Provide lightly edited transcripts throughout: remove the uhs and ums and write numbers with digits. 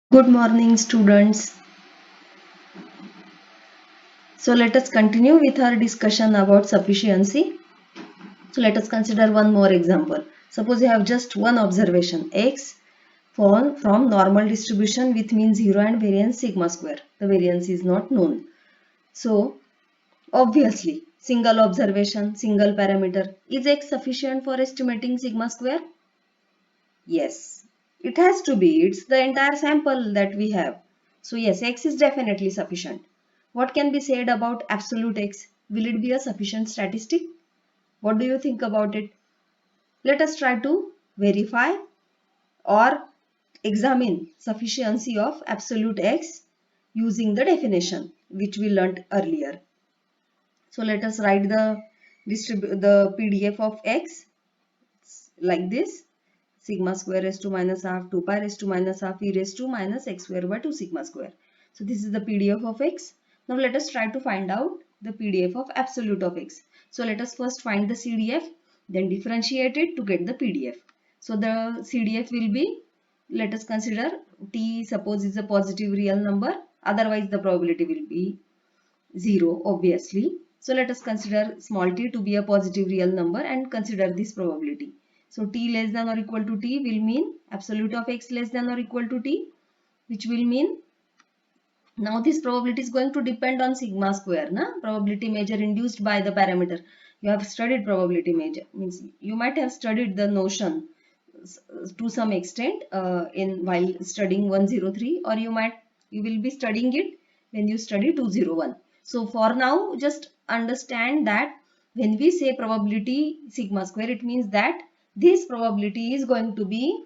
Good morning, students. So let us continue with our discussion about sufficiency. So let us consider one more example. Suppose you have just one observation x from normal distribution with mean 0 and variance sigma square. The variance is not known. So obviously single observation, single parameter. Is x sufficient for estimating sigma square? Yes, it has to be. It's the entire sample that we have. So yes, x is definitely sufficient. What can be said about absolute x? Will it be a sufficient statistic? What do you think about it? Let us try to verify or examine sufficiency of absolute x using the definition which we learnt earlier. So let us write the PDF of x like this. Sigma square raised to minus half 2 pi raised to minus half e raised to minus x square by 2 sigma square. So this is the PDF of x. Now let us try to find out the PDF of absolute of x. So let us first find the CDF, then differentiate it to get the PDF. So the CDF will be, let us consider t suppose is a positive real number, otherwise the probability will be 0 obviously. So let us consider small t to be a positive real number and consider this probability. So t less than or equal to t will mean absolute of x less than or equal to t, which will mean now this probability is going to depend on sigma square, na? Probability measure induced by the parameter. You have studied probability measure, means you might have studied the notion to some extent in while studying 103, or you will be studying it when you study 201. So for now just understand that when we say probability sigma square, it means that this probability is going to be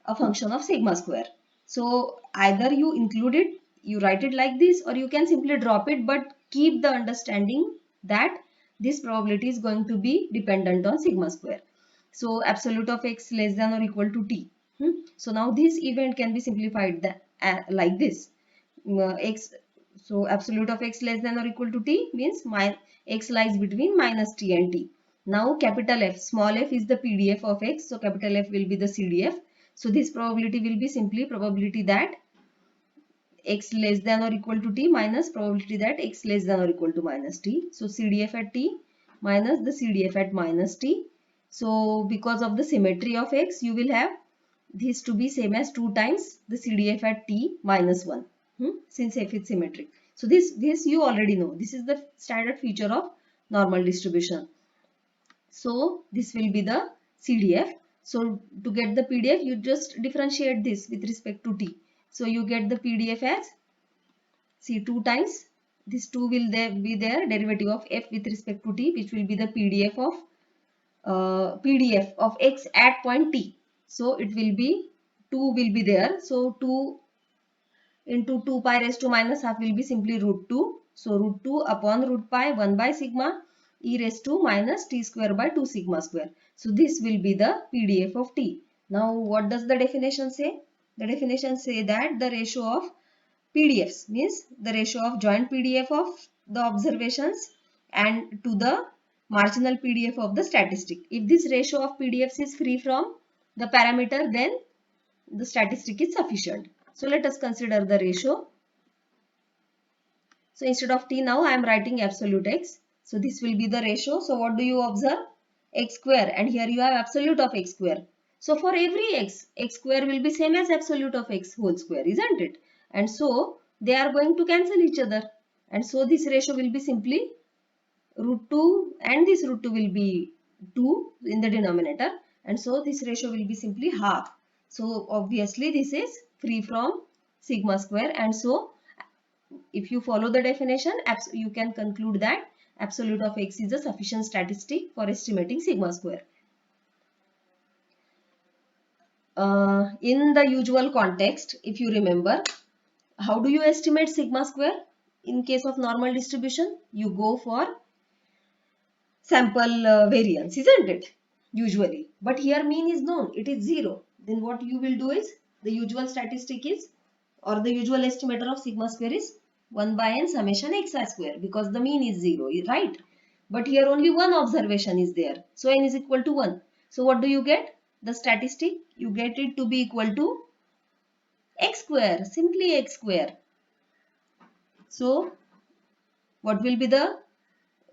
a function of sigma square. So either you include it, you write it like this, or you can simply drop it, but keep the understanding that this probability is going to be dependent on sigma square. So absolute of x less than or equal to t. So now this event can be simplified like this. X, so absolute of x less than or equal to t means x lies between minus t and t. Now capital F, small f is the PDF of x. So capital F will be the CDF. So this probability will be simply probability that x less than or equal to t minus probability that x less than or equal to minus t. So CDF at t minus the CDF at minus t. So because of the symmetry of x, you will have this to be same as 2 times the CDF at t minus 1, since f is symmetric. So this you already know. This is the standard feature of normal distribution. So this will be the CDF. So to get the PDF, you just differentiate this with respect to t. So you get the PDF as, see, 2 times this 2 will be there derivative of f with respect to t, which will be the PDF of x at point t. So it will be 2 will be there. So 2 into 2 pi raised to minus half will be simply root 2. So root 2 upon root pi 1 by sigma e raised to minus t square by 2 sigma square. So this will be the PDF of t. Now what does the definition say? The definition say that the ratio of PDFs means the ratio of joint PDF of the observations and to the marginal PDF of the statistic. If this ratio of PDFs is free from the parameter, then the statistic is sufficient. So let us consider the ratio. So instead of t, now I am writing absolute x. So this will be the ratio. So what do you observe? X square, and here you have absolute of x square. So for every x, x square will be same as absolute of x whole square, isn't it? And so they are going to cancel each other. And so this ratio will be simply root 2, and this root 2 will be 2 in the denominator. And so this ratio will be simply half. So obviously this is free from sigma square, and so if you follow the definition, you can conclude that absolute of x is a sufficient statistic for estimating sigma square. In the usual context, if you remember, how do you estimate sigma square? In case of normal distribution, you go for sample variance, isn't it? Usually. But here mean is known, it is 0. Then what you will do is, the usual statistic is, or the usual estimator of sigma square is 1 by n summation xi square, because the mean is 0, right? But here only one observation is there. So n is equal to 1. So what do you get? The statistic, you get it to be equal to x square, simply x square. So what will be the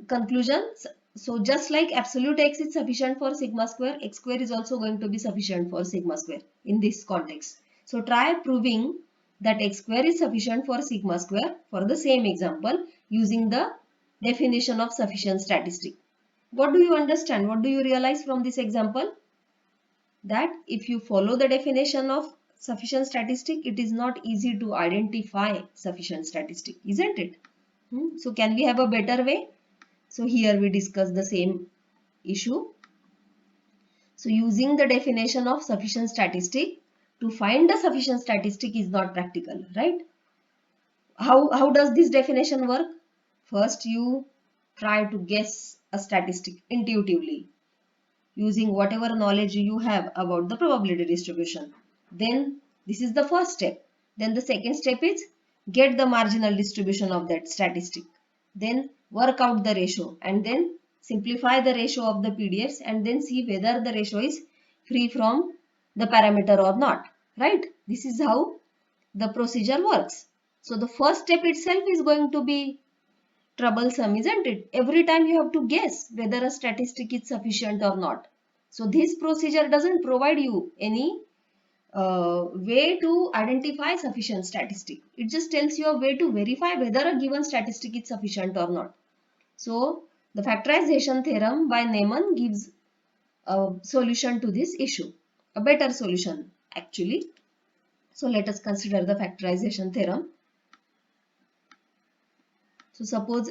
conclusion? So just like absolute x is sufficient for sigma square, x square is also going to be sufficient for sigma square in this context. So try proving that x square is sufficient for sigma square for the same example using the definition of sufficient statistic. What do you understand? What do you realize from this example? That if you follow the definition of sufficient statistic, it is not easy to identify sufficient statistic, isn't it? So can we have a better way? So here we discuss the same issue. So using the definition of sufficient statistic to find the sufficient statistic is not practical, right? How does this definition work? First you try to guess a statistic intuitively using whatever knowledge you have about the probability distribution. Then this is the first step. Then the second step is get the marginal distribution of that statistic. Then work out the ratio and then simplify the ratio of the PDFs and then see whether the ratio is free from the parameter or not. Right? This is how the procedure works. So the first step itself is going to be troublesome, isn't it? Every time you have to guess whether a statistic is sufficient or not. So this procedure doesn't provide you any way to identify sufficient statistic. It just tells you a way to verify whether a given statistic is sufficient or not. So the factorization theorem by Neyman gives a solution to this issue, a better solution actually. So let us consider the factorization theorem. So suppose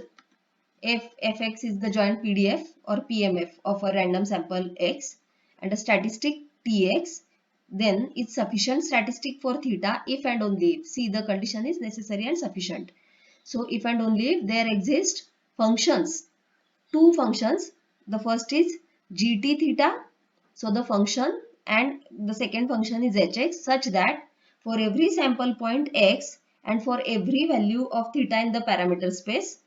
if fx is the joint PDF or PMF of a random sample x and a statistic tx, then it's sufficient statistic for theta if and only if. See, the condition is necessary and sufficient. So if and only if there exist functions, two functions. The first is gt theta. So the function and the second function is hx such that for every sample point x and for every value of theta in the parameter space,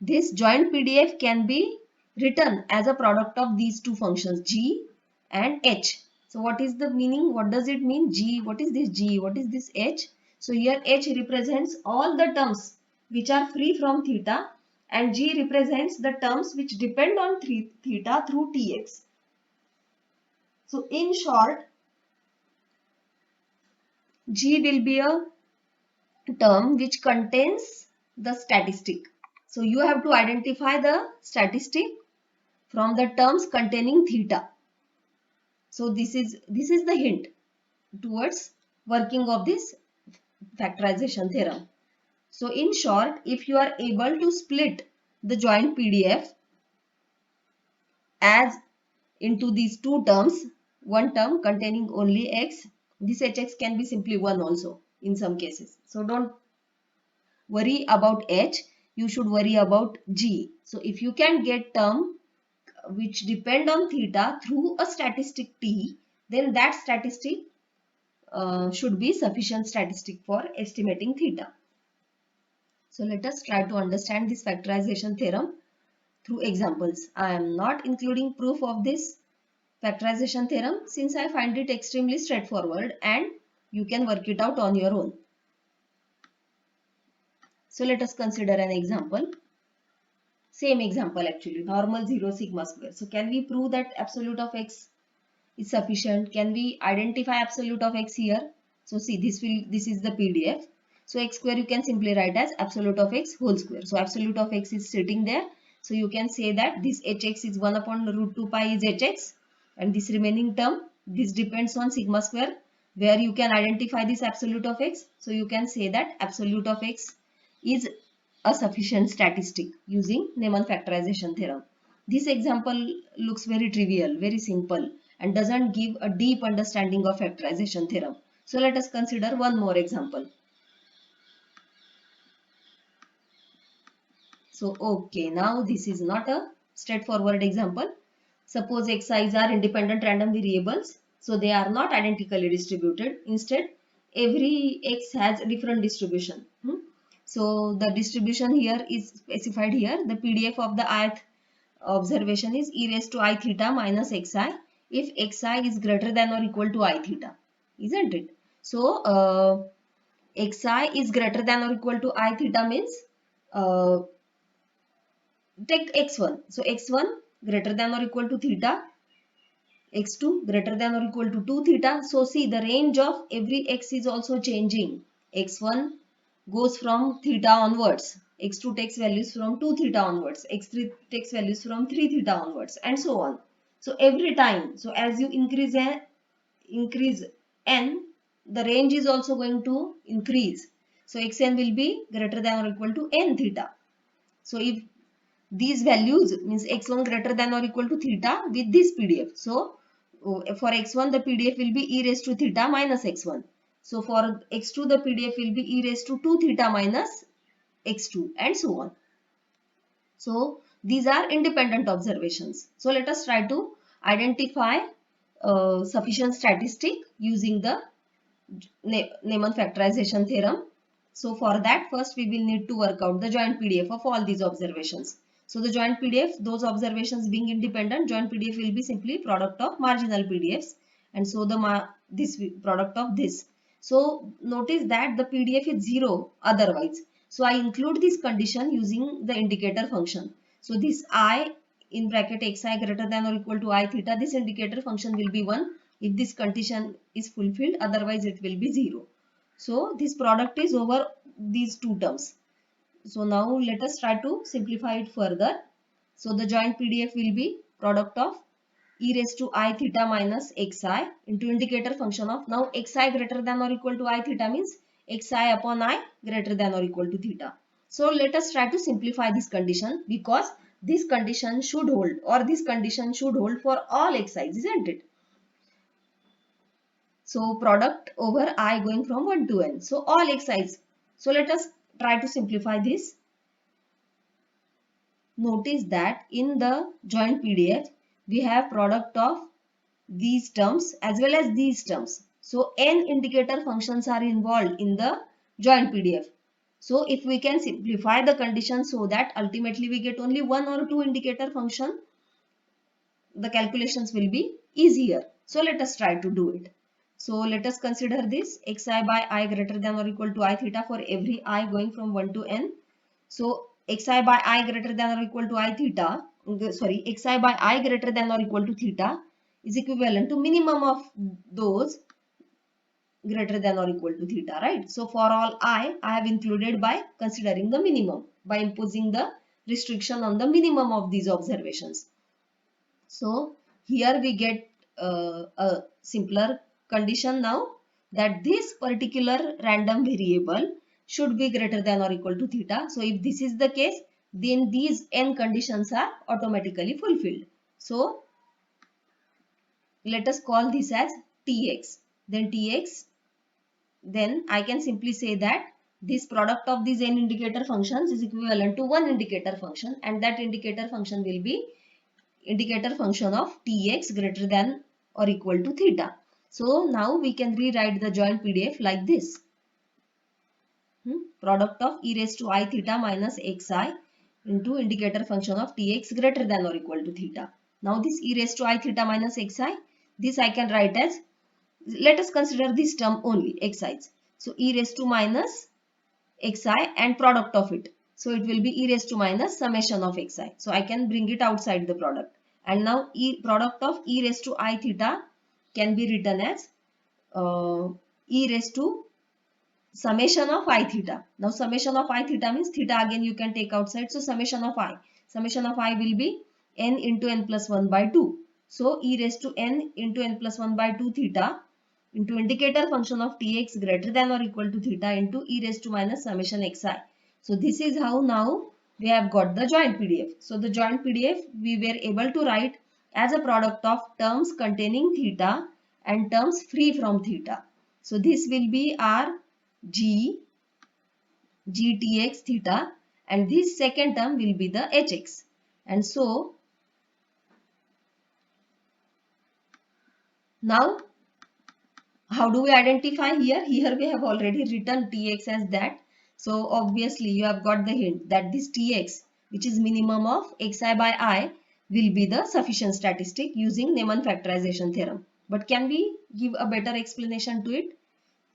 this joint PDF can be written as a product of these two functions g and h. So what is the meaning? What does it mean? G, what is this g? What is this h? So here h represents all the terms which are free from theta and g represents the terms which depend on theta through tx. So in short, g will be a term which contains the statistic. So you have to identify the statistic from the terms containing theta. So this is the hint towards working of this factorization theorem. So in short, if you are able to split the joint PDF as into these two terms, one term containing only x, this hx can be simply 1 also in some cases. So don't worry about h, you should worry about g. So if you can get term which depend on theta through a statistic t, then that statistic should be sufficient statistic for estimating theta. So let us try to understand this factorization theorem through examples. I am not including proof of this factorization theorem since I find it extremely straightforward and you can work it out on your own. So let us consider an example. Same example actually, normal 0 sigma square. So can we prove that absolute of x is sufficient? Can we identify absolute of x here? So see, this is the PDF. So x square you can simply write as absolute of x whole square. So absolute of x is sitting there. So you can say that this hx is 1 upon root 2 pi is hx and this remaining term, this depends on sigma square where you can identify this absolute of x. So you can say that absolute of x is a sufficient statistic using Neyman factorization theorem. This example looks very trivial, very simple and doesn't give a deep understanding of factorization theorem. So let us consider one more example. So okay, now this is not a straightforward example. Suppose xi's are independent random variables. So they are not identically distributed. Instead, every x has a different distribution. So the distribution here is specified here. The PDF of the ith observation is e raised to I theta minus xi if xi is greater than or equal to I theta, isn't it? So xi is greater than or equal to I theta means uh, take x1. So x1 greater than or equal to theta, x2 greater than or equal to 2 theta. So see, the range of every x is also changing. x1 goes from theta onwards, x2 takes values from 2 theta onwards, x3 takes values from 3 theta onwards, and so on. So every time, so as you increase n, the range is also going to increase. So xn will be greater than or equal to n theta. So if these values means x1 greater than or equal to theta with this PDF. So for x1 the PDF will be e raised to theta minus x1. So for x2 the PDF will be e raised to 2 theta minus x2 and so on. So these are independent observations. So let us try to identify sufficient statistic using the Neyman factorization theorem. So for that, first we will need to work out the joint PDF of all these observations. So the joint PDF, those observations being independent, joint PDF will be simply product of marginal PDFs, and so the this product of this. So notice that the PDF is 0 otherwise. So I include this condition using the indicator function. So this I in bracket xi greater than or equal to I theta, this indicator function will be 1 if this condition is fulfilled, otherwise it will be 0. So this product is over these two terms. So now let us try to simplify it further. So the joint PDF will be product of e raised to I theta minus xi into indicator function of, now xi greater than or equal to I theta means xi upon I greater than or equal to theta. So let us try to simplify this condition, because this condition should hold, or this condition should hold for all xi's, isn't it? So product over I going from 1 to n. So all xi's. So let us try to simplify this. Notice that in the joint PDF, we have product of these terms as well as these terms. So n indicator functions are involved in the joint PDF. So if we can simplify the condition so that ultimately we get only one or two indicator function, the calculations will be easier. So let us try to do it. So let us consider this xi by I greater than or equal to I theta for every I going from 1 to n. So xi by I greater than or equal to I theta, xi by I greater than or equal to theta is equivalent to minimum of those greater than or equal to theta, right? So for all I have included by considering the minimum, by imposing the restriction on the minimum of these observations. So here we get a simpler condition now, that this particular random variable should be greater than or equal to theta. So if this is the case, then these n conditions are automatically fulfilled. So let us call this as Tx. Then I can simply say that this product of these n indicator functions is equivalent to one indicator function, and that indicator function will be indicator function of Tx greater than or equal to theta. So now we can rewrite the joint PDF like this. Product of e raised to I theta minus xi into indicator function of Tx greater than or equal to theta. Now this e raised to I theta minus xi, this I can write as, let us consider this term only, xi's. So e raised to minus xi and product of it. So it will be e raised to minus summation of xi. So I can bring it outside the product. And now product of e raised to I theta can be written as e raised to summation of I theta. Now summation of I theta means theta again you can take outside. So summation of I. Summation of I will be n into n plus 1 by 2. So e raised to n into n plus 1 by 2 theta into indicator function of Tx greater than or equal to theta into e raised to minus summation xi. So this is how now we have got the joint PDF. So the joint PDF we were able to write as a product of terms containing theta and terms free from theta. So this will be our gtx theta, and this second term will be the hx. And so now how do we identify here? Here we have already written Tx as that. So obviously you have got the hint that this Tx, which is minimum of xi by I, will be the sufficient statistic using Neyman factorization theorem. But can we give a better explanation to it?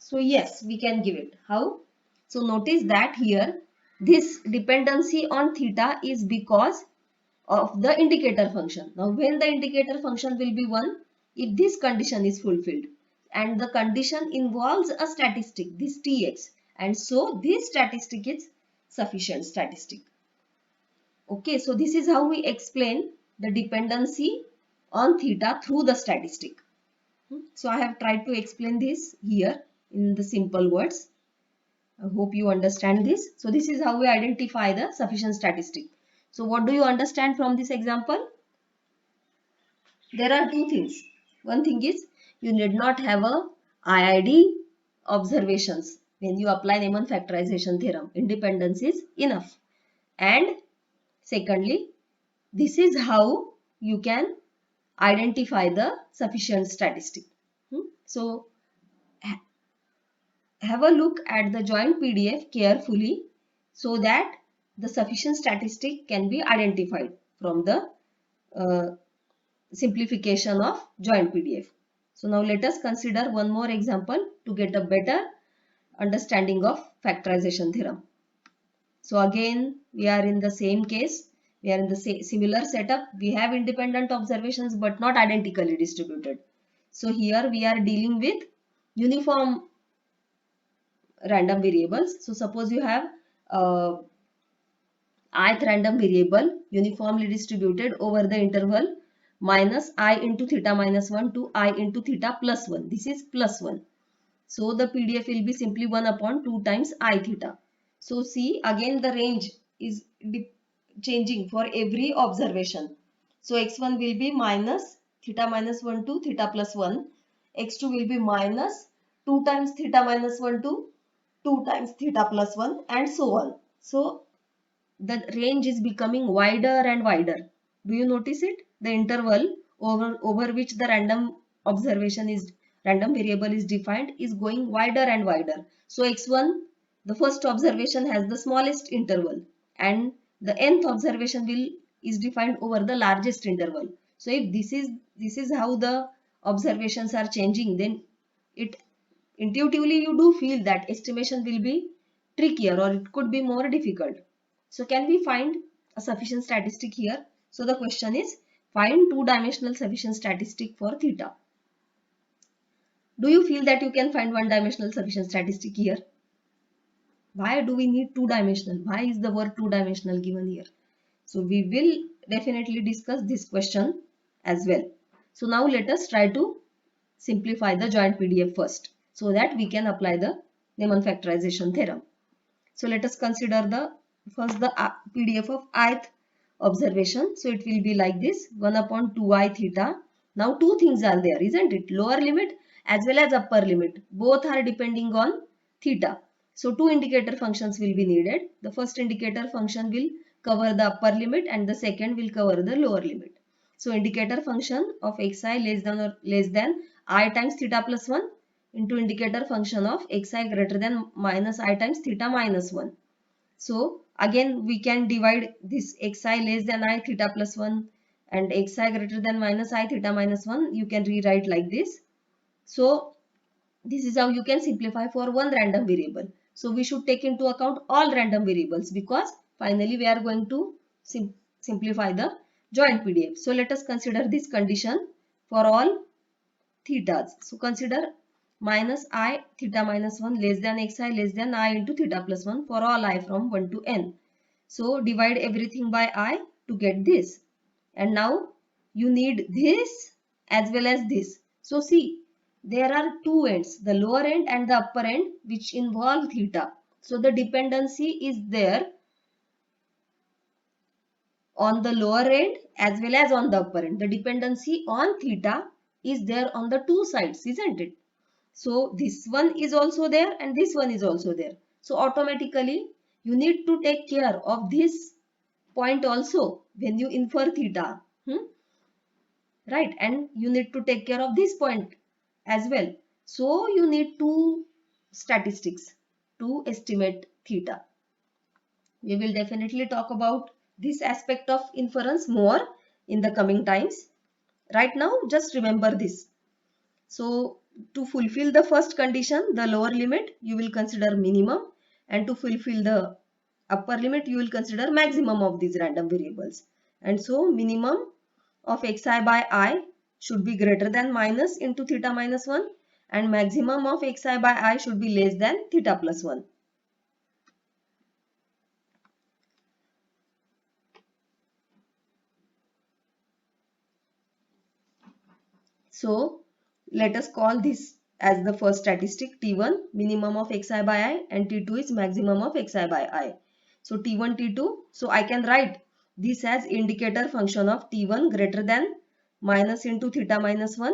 So yes, we can give it. How? So notice that here this dependency on theta is because of the indicator function. Now when the indicator function will be 1, if this condition is fulfilled, and the condition involves a statistic, this Tx, and so this statistic is sufficient statistic. Okay, so this is how we explain the dependency on theta through the statistic. So I have tried to explain this here in the simple words. I hope you understand this. So this is how we identify the sufficient statistic. So what do you understand from this example? There are two things. One thing is you need not have a IID observations when you apply Neyman factorization theorem. Independence is enough. And secondly, this is how you can identify the sufficient statistic. So have a look at the joint PDF carefully so that the sufficient statistic can be identified from the uh, simplification of joint PDF. So now let us consider one more example to get a better understanding of factorization theorem. So again we are in the same case, we are in the similar setup. We have independent observations but not identically distributed. So here we are dealing with uniform random variables. So suppose you have ith random variable uniformly distributed over the interval minus I into theta minus 1 to I into theta plus 1. This is plus 1. So the PDF will be simply 1 upon 2 times I theta. So see again the range is changing for every observation. So x1 will be minus theta minus 1 to theta plus 1. x2 will be minus 2 times theta minus 1 to 2 times theta plus 1 and so on. So the range is becoming wider and wider. Do you notice it? The interval over which the random variable is defined is going wider and wider. So x1, the first observation has the smallest interval and the nth observation is defined over the largest interval. So if this is how the observations are changing, then it intuitively you do feel that estimation will be trickier or it could be more difficult. So can we find a sufficient statistic here? So the question is find two-dimensional sufficient statistic for theta. Do you feel that you can find one-dimensional sufficient statistic here? Why do we need two-dimensional? Why is the word two-dimensional given here? So we will definitely discuss this question as well. So now let us try to simplify the joint PDF first so that we can apply the Neyman factorization theorem. So let us consider the first the PDF of ith observation. So it will be like this 1 upon 2I theta. Now two things are there, isn't it? Lower limit as well as upper limit. Both are depending on theta. So two indicator functions will be needed. The first indicator function will cover the upper limit and the second will cover the lower limit. So indicator function of xi less than I times theta plus 1 into indicator function of xi greater than minus I times theta minus 1. So again we can divide this xi less than I theta plus 1 and xi greater than minus I theta minus 1. You can rewrite like this. So this is how you can simplify for one random variable. So we should take into account all random variables because finally we are going to simplify the joint PDF. So let us consider this condition for all thetas. So consider minus I theta minus 1 less than xi less than I into theta plus 1 for all I from 1 to n. So divide everything by I to get this. And now you need this as well as this. So see, there are two ends, the lower end and the upper end, which involve theta. So the dependency is there on the lower end as well as on the upper end. The dependency on theta is there on the two sides, isn't it? So this one is also there and this one is also there. So automatically you need to take care of this point also when you infer theta. Right, and you need to take care of this point as well. So you need two statistics to estimate theta. We will definitely talk about this aspect of inference more in the coming times. Right now just remember this. So to fulfill the first condition, the lower limit, you will consider minimum, and to fulfill the upper limit, you will consider maximum of these random variables. And so minimum of xi by I should be greater than minus into theta minus 1, and maximum of xi by I should be less than theta plus 1. So let us call this as the first statistic T1, minimum of xi by I, and T2 is maximum of xi by I. So T1, T2, so I can write this as indicator function of T1 greater than minus into theta minus 1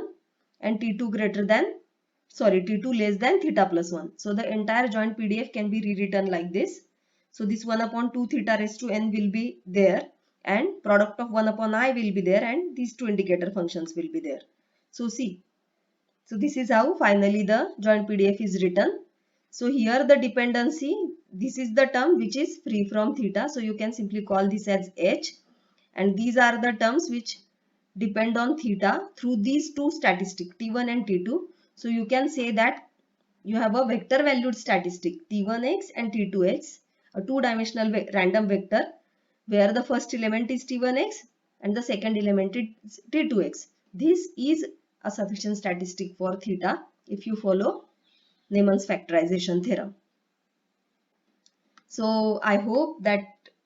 and T2 greater than, sorry, T2 less than theta plus 1. So the entire joint PDF can be rewritten like this. So this 1 upon 2 theta raised to n will be there, and product of 1 upon I will be there, and these two indicator functions will be there. So see, so this is how finally the joint PDF is written. So here the dependency, this is the term which is free from theta. So you can simply call this as H, and these are the terms which depend on theta through these two statistics T1 and T2. So you can say that you have a vector valued statistic T1x and T2x, a two-dimensional random vector where the first element is T1x and the second element is T2x. This is a sufficient statistic for theta if you follow Nemon's factorization theorem. So I hope that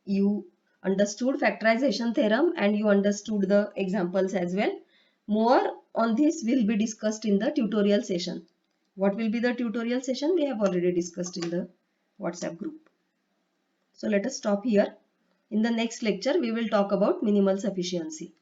you understood factorization theorem and you understood the examples as well. More on this will be discussed in the tutorial session. What will be the tutorial session? We have already discussed in the WhatsApp group. So let us stop here. In the next lecture, we will talk about minimal sufficiency.